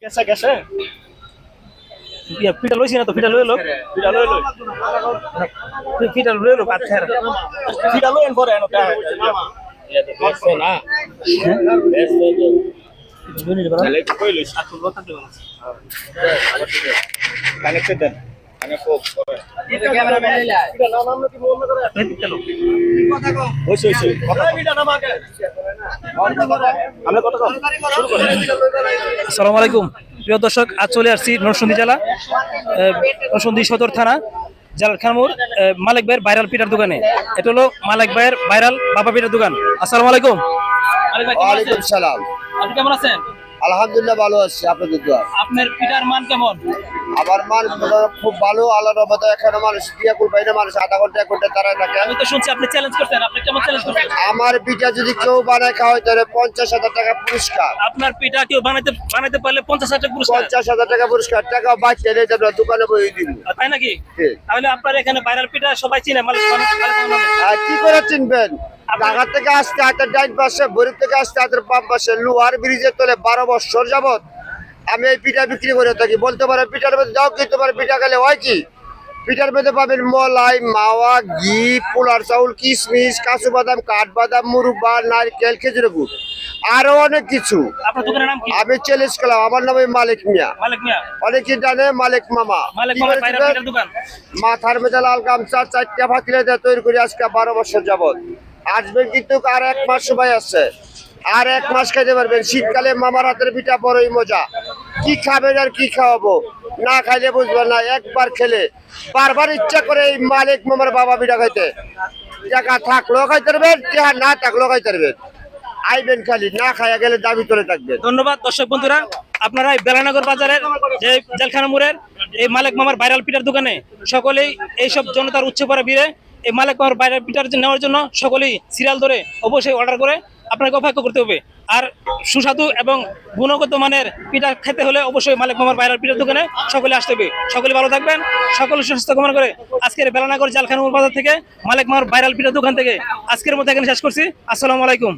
গেছে গেছে পিঠা লইছি না তো পিঠা লই লো পিঠা লই লো পিঠা লই লো ভাত খায় পিঠা লই পরে এনো বেসো না বেসো তো দুনি বড় তাহলে কই লইছ আর তো কথা দেব কানেক্টেড দেন আমি কোক এটা ক্যামেরা মেলা এটা নাম নাম কি বলনা করে পিঠা লো কথা কও হইছে হইছে কথা পিঠা নাম আগে আমরা কথা কও শুরু করো আসসালামু আলাইকুম প্রিয় দর্শক আজ চলে আসছি নরসিংদী জেলা নরসিংদী সদর থানা জালখানমোড় মালিক ভাইয়ের ভাইরাল পিঠার দোকানে। এটা হলো মালিক ভাইয়ের ভাইরাল বাবা পিঠার দোকান। আসসালামু আলাইকুম। ওয়ালাইকুম সালাম। আপনি কেমন আছেন? আলহামদুলিল্লাহ ভালো আছি, আপনাদের দোয়া। আপনার পিঠার মান কেমন? আমার মান খুব ভালো, আল্লাহর রহমতে। এখানে মানুষ বিয়াকুল পাই না, মানুষ আধা ঘন্টা 1 ঘন্টা তারাই থাকে। আমি তো শুনছি আপনি চ্যালেঞ্জ করতেন, আপনি কেমন চ্যালেঞ্জ করতেন? আমার পিঠা যদি কেউ বানায় খাওয়ায় তাহলে 50,000 টাকা পুরস্কার। আপনার পিঠা কেউ বানাইতে পারলে 50,000 টাকা পুরস্কার। 50,000 টাকা পুরস্কার। টাকা বাঁচতে এলে আমরা দোকানে বই দিব। তাই নাকি? তাহলে আপনার এখানে ভাইরাল পিঠা সবাই চিনে মালিক আর কি করে চিনবেন? ঢাকা থেকে আসতে হাতের ডাইন পাশে, বরিক থেকে আসতে হাতের বাম পাশে লোহার ব্রিজের তলে 12 বছর যাবত আমি এই পিঠা বিক্রি করে থাকি। বলতে পারে পিঠার মধ্যে দাও কি, তোমার পিঠা খেলে হয় কি? পিঠার মধ্যে পাবেন মলাই, মাওয়া, ঘি, পোলার চাউল, কিশমিশ, কাজু বাদাম, কাঠবাদাম, মুরব্বা, নারকেল, খেজুরের গুড়, আরো অনেক কিছু। আপনার দোকানের নাম কি? আমি চ্যালেঞ্জ করলাম, আমার নাম মালিক মিয়া। মালিক মিয়া অনেকে জানে মালিক মামা। মালিক মামার ভাইরাল পিঠার দোকান। মাথার মধ্যে লাল গামছা 4টা ফাঁকিলে তৈরি করে আজকে 12 বছর যাবত। আসবেন কিন্তু আর 1 মাস সময় আছে, আর 1 মাস খাইতে পারবেন। শীতকালে মামার হাতের পিঠা বড়ই মজা। কি খাবেন আর কি খাওয়াবো, না খাইলে বুঝবেন না। একবার খেলে বারবার ইচ্ছা করে এই মালিক মামার বাবা পিঠা খাইতে। টাকা থাকলেও খাইতে পারবেন, টাকা না থাকলেও খাইতে পারবেন। আইবেন, খালি না খাইয়া গেলে দাবি করে থাকবেন। ধন্যবাদ দর্শক বন্ধুরা, আপনারা এই বেলানগর বাজারের যে জেলখানামোড়ের এই মালিক মামার ভাইরাল পিঠার দোকানে সকলেই এইসব জনতার উচ্চ পড়া ভিড়ে এই মালিক মামার ভাইরাল পিঠার নেওয়ার জন্য সকলেই সিরিয়াল ধরে অবশ্যই অর্ডার করে আপনাকে অপেক্ষা করতে হবে। আর সুস্বাদু এবং গুণগত মানের পিঠা খেতে হলে অবশ্যই মালিক মামার ভাইরাল পিঠার দোকানে সকলে আসতে হবে। সকলে ভালো থাকবেন, সকলে সুস্বাস্থ্য কামনা করে আজকের বেলানগর জেলখানামোড় বাজার থেকে মালিক মামার ভাইরাল পিঠার দোকান থেকে আজকের মতো এখানে শেষ করছি। আসসালামু আলাইকুম।